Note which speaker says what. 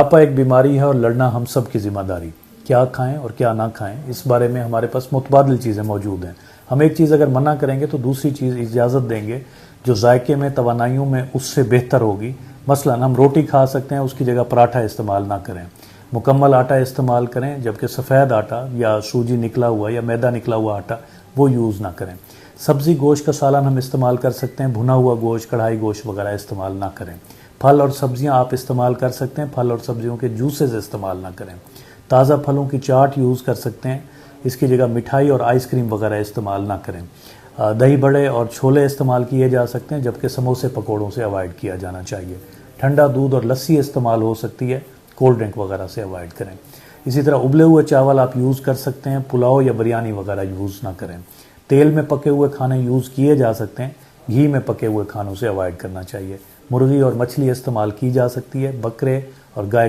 Speaker 1: मोटापा एक बीमारी है और लड़ना हम सब की जिम्मेदारी। क्या खाएं और क्या ना खाएं, इस बारे में हमारे पास मुतबादिल चीज़ें मौजूद हैं। हम एक चीज़ अगर मना करेंगे तो दूसरी चीज़ इजाज़त देंगे जो जायके में, तवानाइयों में उससे बेहतर होगी। मसलन हम रोटी खा सकते हैं, उसकी जगह पराठा इस्तेमाल ना करें। मुकम्मल आटा इस्तेमाल करें, जबकि सफ़ेद आटा या सूजी निकला हुआ या मैदा निकला हुआ आटा वो यूज़ ना करें। सब्ज़ी गोश्त का सालन हम इस्तेमाल कर सकते हैं, भुना हुआ गोश्त, कढ़ाई गोश्त वगैरह इस्तेमाल ना करें। फल और सब्जियां आप इस्तेमाल कर सकते हैं, फल और सब्जियों के जूसेस इस्तेमाल ना करें। ताज़ा फलों की चाट यूज़ कर सकते हैं, इसकी जगह मिठाई और आइसक्रीम वगैरह इस्तेमाल ना करें। दही बड़े और छोले इस्तेमाल किए जा सकते हैं, जबकि समोसे पकौड़ों से अवॉइड किया जाना चाहिए। ठंडा दूध और लस्सी इस्तेमाल हो सकती है, कोल्ड ड्रिंक वगैरह से अवॉइड करें। इसी तरह उबले हुए चावल आप यूज़ कर सकते हैं, पुलाव या बिरयानी वगैरह यूज़ ना करें। तेल में पके हुए खाने यूज़ किए जा सकते हैं, घी में पके हुए खानों से अवॉइड करना चाहिए। मुर्गी और मछली इस्तेमाल की जा सकती है, बकरे और गाय का